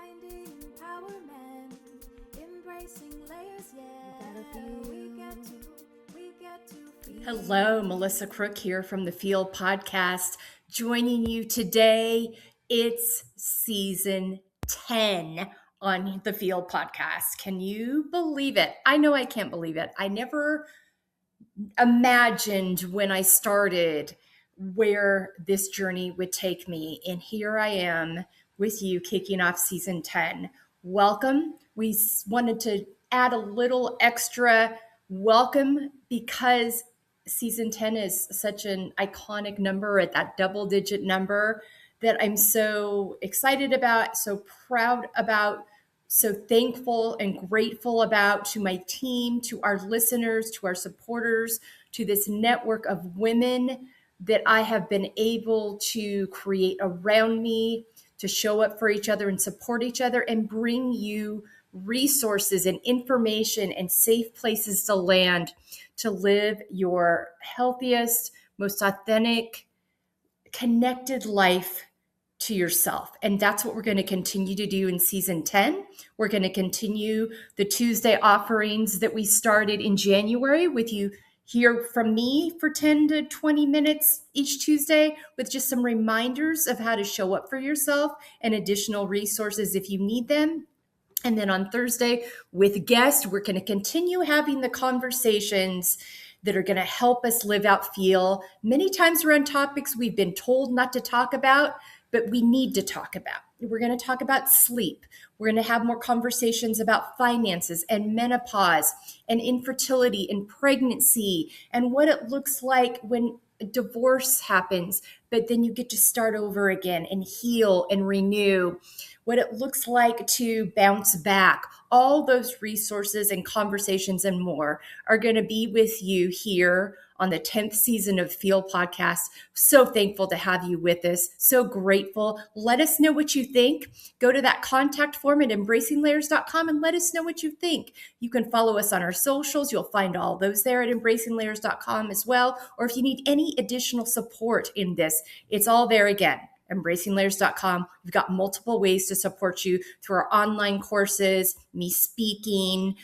Finding empowerment, embracing layers, yeah. We get to feel. Hello, Melissa Crook here from the Field Podcast, joining you today. It's season 10 on the Field Podcast. Can you believe it? I know I can't believe it. I never imagined when I started where this journey would take me. And here I am with you kicking off season 10. Welcome. We wanted to add a little extra welcome because season 10 is such an iconic number, at that double-digit number, that I'm so excited about, so proud about, so thankful and grateful about, to my team, to our listeners, to our supporters, to this network of women that I have been able to create around me to show up for each other and support each other and bring you resources and information and safe places to land to live your healthiest, most authentic, connected life to yourself. And that's what we're going to continue to do in season 10. We're going to continue the Tuesday offerings that we started in January with you. Hear from me for 10 to 20 minutes each Tuesday with just some reminders of how to show up for yourself and additional resources if you need them. And then on Thursday with guests, we're going to continue having the conversations that are going to help us live out feel. Many times around topics we've been told not to talk about, but we need to talk about. We're going to talk about sleep. We're going to have more conversations about finances and menopause and infertility and pregnancy and what it looks like when divorce happens, but then you get to start over again and heal and renew. What it looks like to bounce back. All those resources and conversations and more are going to be with you here on the 10th season of Feel Podcast. So thankful to have you with us. So grateful. Let us know what you think. Go to that contact form at embracinglayers.com and let us know what you think. You can follow us on our socials. You'll find all those there at embracinglayers.com as well. Or if you need any additional support in this, it's all there again. embracinglayers.com. We've got multiple ways to support you through our online courses, me speaking,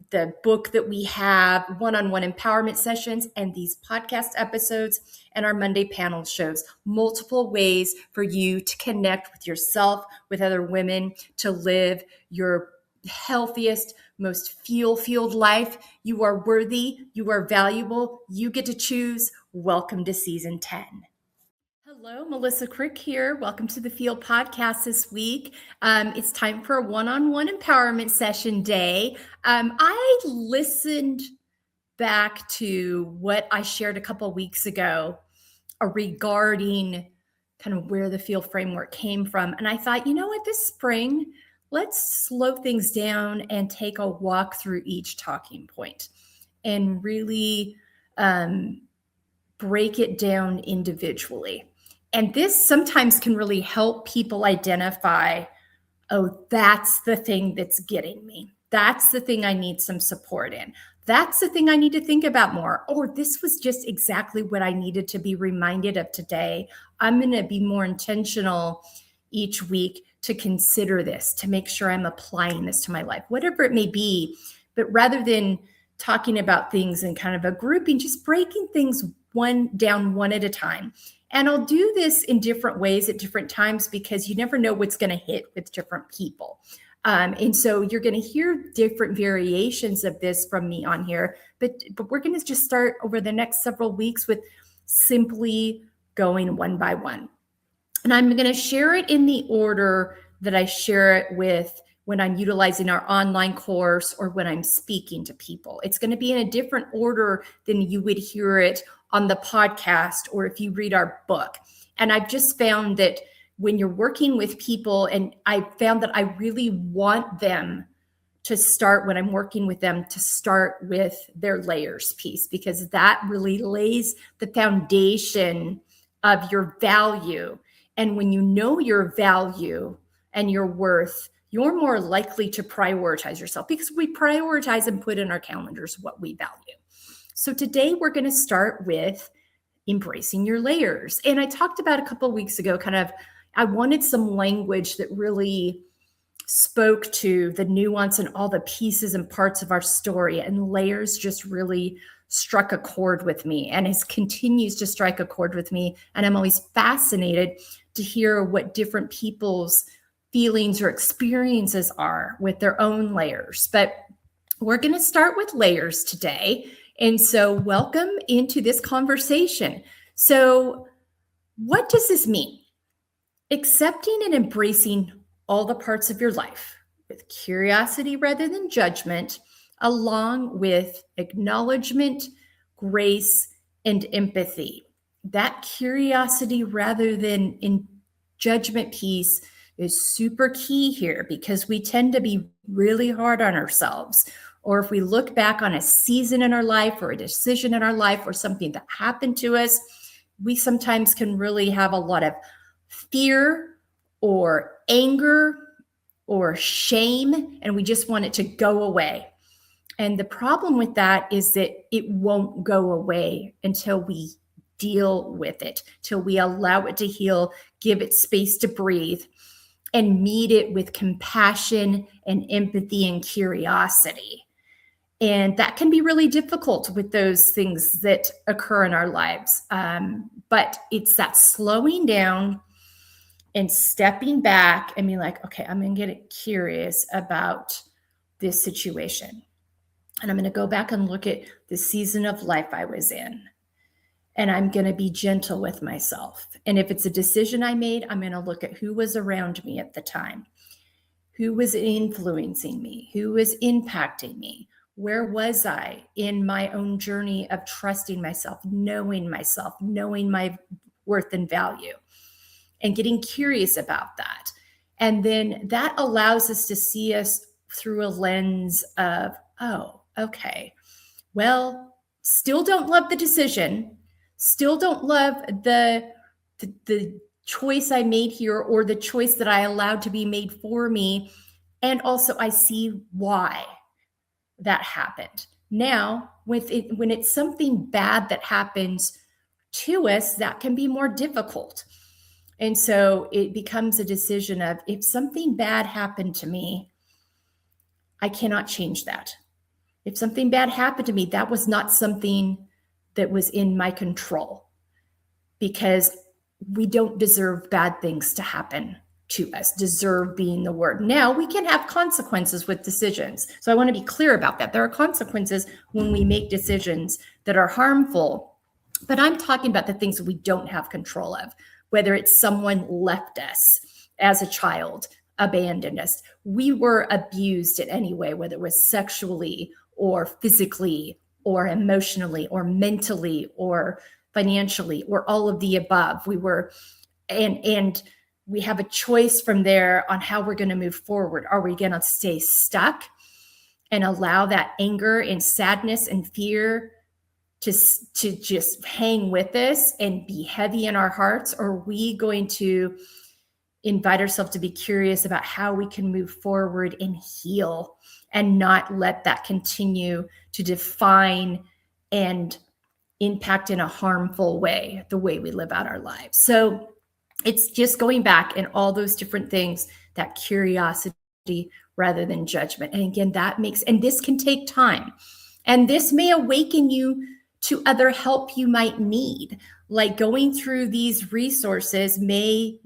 the book that we have, one-on-one empowerment sessions, and these podcast episodes, and our Monday panel shows. Multiple ways for you to connect with yourself, with other women, to live your healthiest, most feel-filled life. You are worthy. You are valuable. You get to choose. Welcome to season 10. Hello, Melissa Crick here. Welcome to the Field Podcast this week. It's time for a one-on-one empowerment session day. I listened back to what I shared a couple of weeks ago regarding kind of where the Field framework came from. And I thought, you know what, this spring, let's slow things down and take a walk through each talking point and really break it down individually. And this sometimes can really help people identify, oh, that's the thing that's getting me. That's the thing I need some support in. That's the thing I need to think about more. Or this was just exactly what I needed to be reminded of today. I'm going to be more intentional each week to consider this, to make sure I'm applying this to my life, whatever it may be. But rather than talking about things in kind of a grouping, just breaking things one at a time. And I'll do this in different ways at different times because you never know what's going to hit with different people. And so you're going to hear different variations of this from me on here, but we're going to just start over the next several weeks with simply going one by one. And I'm going to share it in the order that I share it with when I'm utilizing our online course or when I'm speaking to people. It's going to be in a different order than you would hear it on the podcast or if you read our book. And I've just found that when you're working with people, and I found that I really want them to start, when I'm working with them, to start with their layers piece, because that really lays the foundation of your value. And when you know your value and your worth, you're more likely to prioritize yourself because we prioritize and put in our calendars what we value. So today we're going to start with embracing your layers. And I talked about a couple of weeks ago, I wanted some language that really spoke to the nuance and all the pieces and parts of our story, and layers just really struck a chord with me, and it continues to strike a chord with me. And I'm always fascinated to hear what different people's feelings or experiences are with their own layers. But we're going to start with layers today. And so welcome into this conversation. So what does this mean? Accepting and embracing all the parts of your life with curiosity rather than judgment, along with acknowledgement, grace, and empathy. That curiosity rather than in judgment piece is super key here, because we tend to be really hard on ourselves. Or if we look back on a season in our life or a decision in our life or something that happened to us, we sometimes can really have a lot of fear or anger or shame, and we just want it to go away. And the problem with that is that it won't go away until we deal with it, till we allow it to heal, give it space to breathe, and meet it with compassion and empathy and curiosity. And that can be really difficult with those things that occur in our lives. But it's that slowing down and stepping back and being like, okay, I'm going to get curious about this situation. And I'm going to go back and look at the season of life I was in. And I'm going to be gentle with myself. And if it's a decision I made, I'm going to look at who was around me at the time, who was influencing me, who was impacting me. Where was I in my own journey of trusting myself, knowing my worth and value, and getting curious about that. And then that allows us to see us through a lens of, oh, okay, well, still don't love the decision, still don't love the choice I made here, or the choice that I allowed to be made for me. And also I see why that happened. Now, when it's something bad that happens to us, that can be more difficult. And so it becomes a decision of, if something bad happened to me, I cannot change that. If something bad happened to me, that was not something that was in my control, because we don't deserve bad things to happen to us. Deserve being the word. Now, we can have consequences with decisions. So I want to be clear about that. There are consequences when we make decisions that are harmful, but I'm talking about the things that we don't have control of, whether it's someone left us as a child, abandoned us, we were abused in any way, whether it was sexually or physically or emotionally or mentally or financially or all of the above. We were, and we have a choice from there on how we're going to move forward. Are we going to stay stuck and allow that anger and sadness and fear to just hang with us and be heavy in our hearts? Or are we going to invite ourselves to be curious about how we can move forward and heal, and not let that continue to define and impact in a harmful way the way we live out our lives? So it's just going back and all those different things, that curiosity rather than judgment. And again, and this can take time. And this may awaken you to other help you might need. Like going through these resources may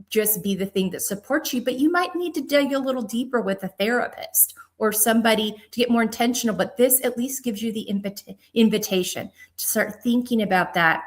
just be the thing that supports you, but you might need to dig a little deeper with a therapist or somebody to get more intentional. But this at least gives you the invitation to start thinking about that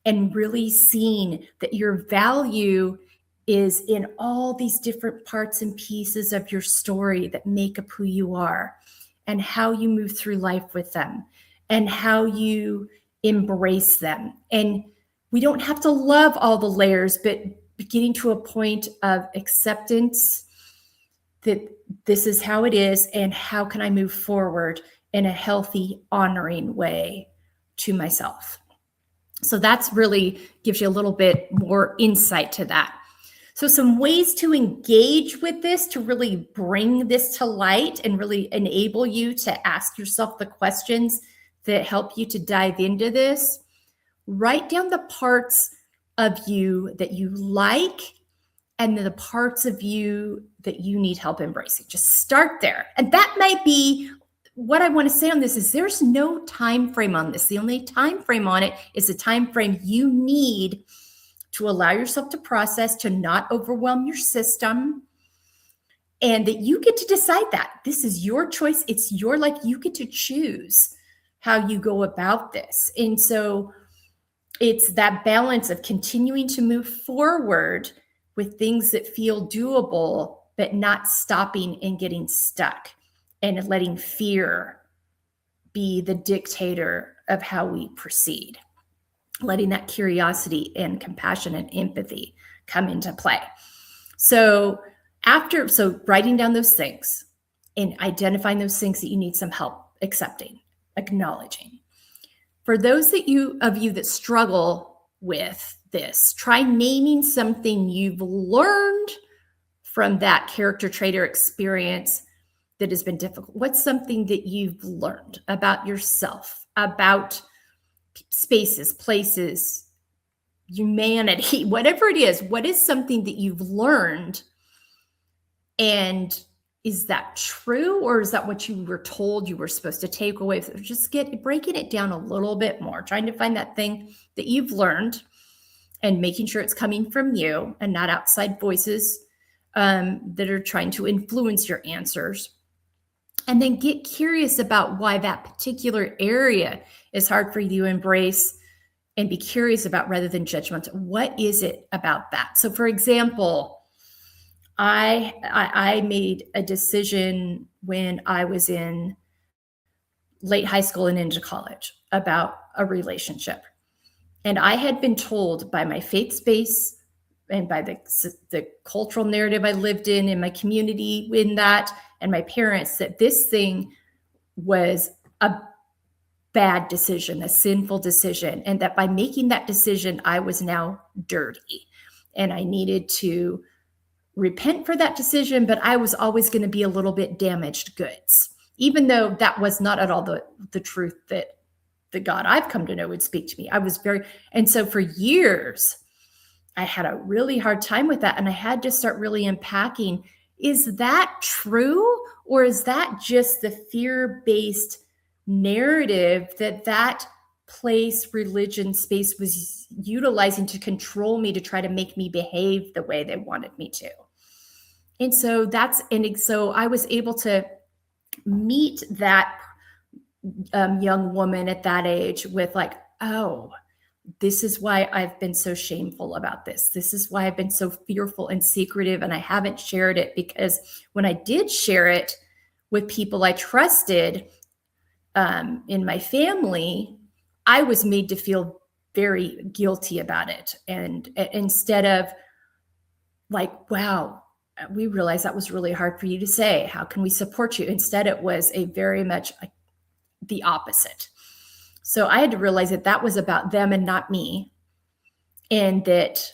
and really seeing that your value is in all these different parts and pieces of your story that make up who you are, and how you move through life with them, and how you embrace them. And we don't have to love all the layers, but getting to a point of acceptance that this is how it is, and how can I move forward in a healthy, honoring way to myself. So that's really gives you a little bit more insight to that. So some ways to engage with this, to really bring this to light and really enable you to ask yourself the questions that help you to dive into this. Write down the parts of you that you like and the parts of you that you need help embracing. Just start there. And that might be what I want to say on this is there's no time frame on this. The only time frame on it is the time frame you need to allow yourself to process, to not overwhelm your system, and that you get to decide that. This is your choice. It's your life. You get to choose how you go about this. And so it's that balance of continuing to move forward with things that feel doable, but not stopping and getting stuck and letting fear be the dictator of how we proceed, letting that curiosity and compassion and empathy come into play. So writing down those things and identifying those things that you need some help accepting, acknowledging. For those of you that struggle with this, try naming something you've learned from that character trait or experience that has been difficult. What's something that you've learned about yourself, about spaces, places, humanity, whatever it is? What is something that you've learned? And is that true, or is that what you were told you were supposed to take away? Just breaking it down a little bit more, trying to find that thing that you've learned and making sure it's coming from you and not outside voices that are trying to influence your answers. And then get curious about why that particular area is hard for you to embrace and be curious about rather than judgmental. What is it about that? So for example, I made a decision when I was in late high school and into college about a relationship. And I had been told by my faith space and by the cultural narrative I lived in my community in that, and my parents, that this thing was a bad decision, a sinful decision, and that by making that decision, I was now dirty and I needed to repent for that decision, but I was always going to be a little bit damaged goods, even though that was not at all the truth that the God I've come to know would speak to me. And so for years, I had a really hard time with that. And I had to start really unpacking, is that true? Or is that just the fear-based narrative that place, religion, space was utilizing to control me, to try to make me behave the way they wanted me to? And so so I was able to meet that young woman at that age with like, oh, this is why I've been so shameful about this. This is why I've been so fearful and secretive, and I haven't shared it, because when I did share it with people I trusted in my family, I was made to feel very guilty about it. And instead of like, wow, we realize that was really hard for you to say. How can we support you? Instead, it was a very much the opposite. So I had to realize that was about them and not me. And that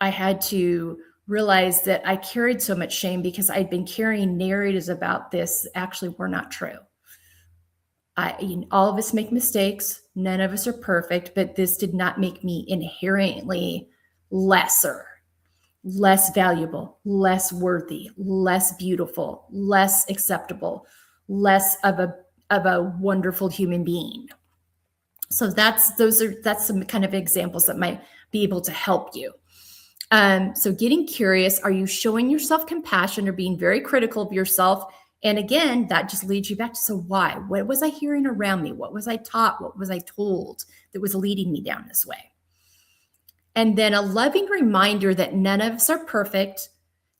I had to realize that I carried so much shame because I'd been carrying narratives about this actually were not true. All of us make mistakes. None of us are perfect, but this did not make me inherently lesser, less valuable, less worthy, less beautiful, less acceptable, less of a wonderful human being. So that's some kind of examples that might be able to help you. So getting curious, are you showing yourself compassion or being very critical of yourself? And again, that just leads you back to, so why? What was I hearing around me? What was I taught? What was I told that was leading me down this way? And then a loving reminder that none of us are perfect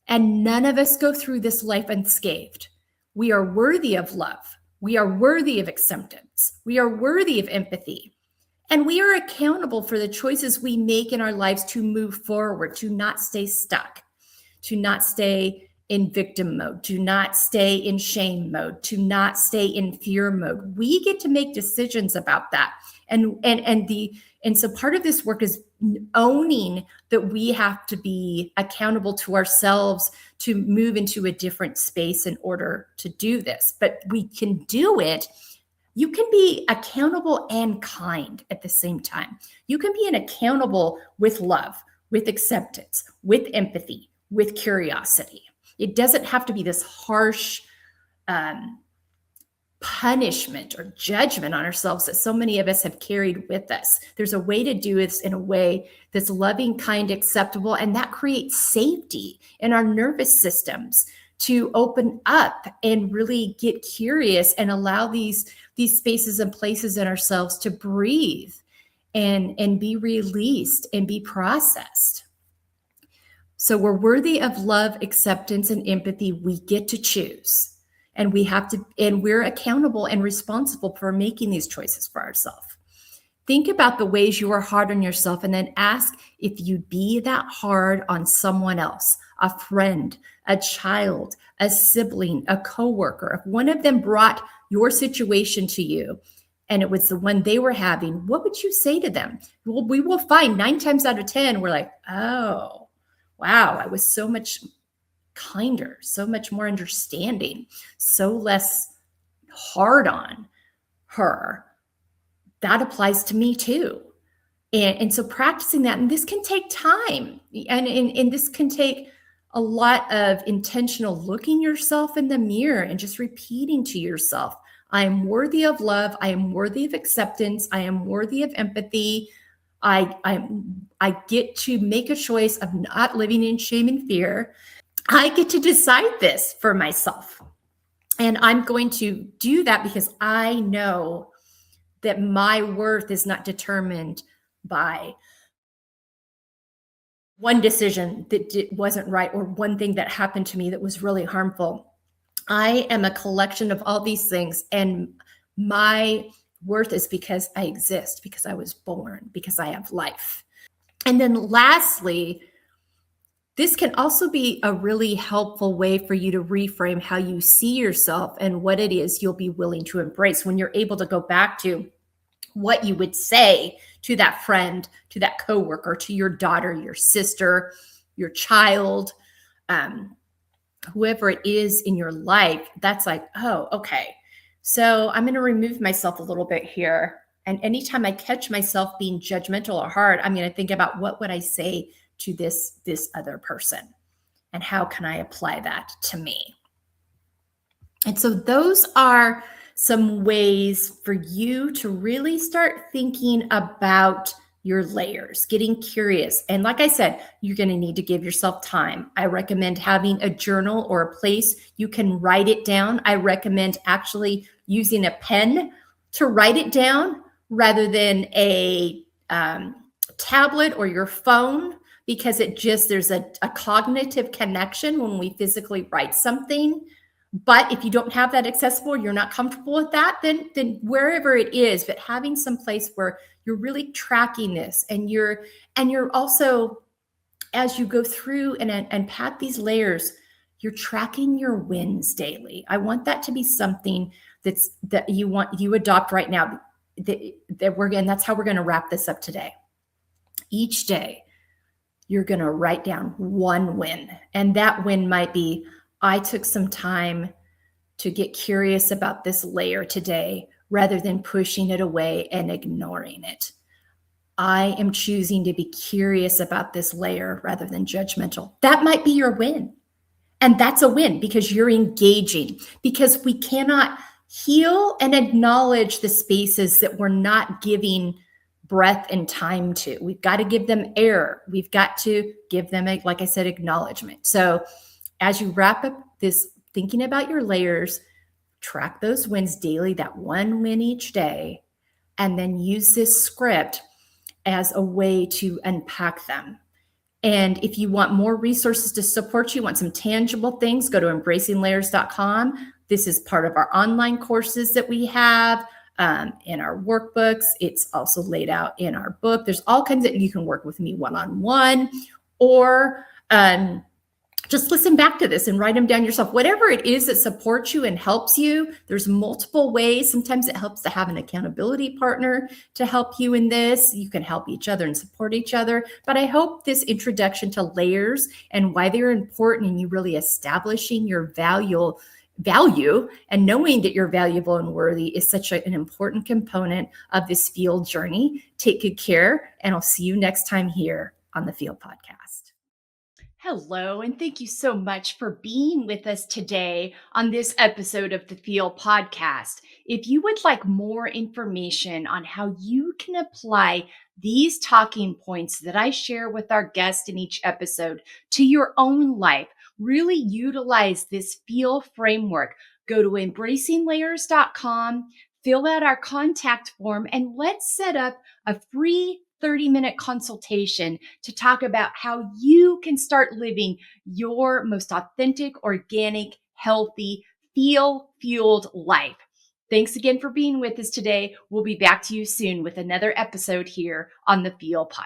and none of us go through this life unscathed. We are worthy of love. We are worthy of acceptance. We are worthy of empathy. And we are accountable for the choices we make in our lives to move forward, to not stay stuck, to not stay in victim mode, to not stay in shame mode, to not stay in fear mode. We get to make decisions about that. And so part of this work is owning that we have to be accountable to ourselves to move into a different space in order to do this. But we can do it. You can be accountable and kind at the same time. You can be accountable with love, with acceptance, with empathy, with curiosity. It doesn't have to be this harsh punishment or judgment on ourselves that so many of us have carried with us. There's a way to do this in a way that's loving, kind, acceptable, and that creates safety in our nervous systems to open up and really get curious and allow these spaces and places in ourselves to breathe and be released and be processed. So we're worthy of love, acceptance, and empathy. We get to choose. And we're accountable and responsible for making these choices for ourselves. Think about the ways you are hard on yourself and then ask if you'd be that hard on someone else, a friend, a child, a sibling, a coworker. If one of them brought your situation to you and it was the one they were having, what would you say to them? Well, we will find 9 times out of 10, we're like, oh, wow, I was so much kinder, so much more understanding, so less hard on her. That applies to me too. And so practicing that, and this can take time, and this can take a lot of intentional looking yourself in the mirror and just repeating to yourself, I am worthy of love. I am worthy of acceptance. I am worthy of empathy. I get to make a choice of not living in shame and fear. I get to decide this for myself. And I'm going to do that because I know that my worth is not determined by one decision that wasn't right or one thing that happened to me that was really harmful. I am a collection of all these things, and my worth is because I exist, because I was born, because I have life. And then lastly, this can also be a really helpful way for you to reframe how you see yourself and what it is you'll be willing to embrace when you're able to go back to what you would say to that friend, to that coworker, to your daughter, your sister, your child, whoever it is in your life. That's like, oh, okay. So I'm going to remove myself a little bit here. And anytime I catch myself being judgmental or hard, I'm going to think about what would I say to this other person, and how can I apply that to me? And so those are some ways for you to really start thinking about your layers, getting curious. And like I said, you're going to need to give yourself time. I recommend having a journal or a place you can write it down. I recommend actually using a pen to write it down rather than a tablet or your phone, because there's a cognitive connection when we physically write something. But if you don't have that accessible, you're not comfortable with that, then wherever it is, but having some place where you're really tracking this, and you're also, as you go through and unpack these layers, you're tracking your wins daily. I want that to be something that you adopt right now. That's how we're going to wrap this up today. Each day, you're going to write down one win. And that win might be, I took some time to get curious about this layer today rather than pushing it away and ignoring it. I am choosing to be curious about this layer rather than judgmental. That might be your win. And that's a win because you're engaging, because we cannot heal and acknowledge the spaces that we're not giving breath and time to. We've got to give them air. We've got to give them, like I said, acknowledgement. So as you wrap up this thinking about your layers, track those wins daily, that one win each day, and then use this script as a way to unpack them. And if you want more resources to support you, want some tangible things, go to embracinglayers.com. This is part of our online courses that we have. In our workbooks. It's also laid out in our book. There's all kinds of, you can work with me one-on-one, or just listen back to this and write them down yourself. Whatever it is that supports you and helps you, there's multiple ways. Sometimes it helps to have an accountability partner to help you in this. You can help each other and support each other. But I hope this introduction to layers and why they're important, and you really establishing your value and knowing that you're valuable and worthy is such an important component of this field journey. Take good care, and I'll see you next time here on the Field Podcast. Hello, and thank you so much for being with us today on this episode of the Feel Podcast. If you would like more information on how you can apply these talking points that I share with our guests in each episode to your own life, really utilize this Feel framework, go to embracinglayers.com, fill out our contact form, and let's set up a free 30-minute consultation to talk about how you can start living your most authentic, organic, healthy, feel fueled life. Thanks again for being with us today. We'll be back to you soon with another episode here on the Feel Podcast.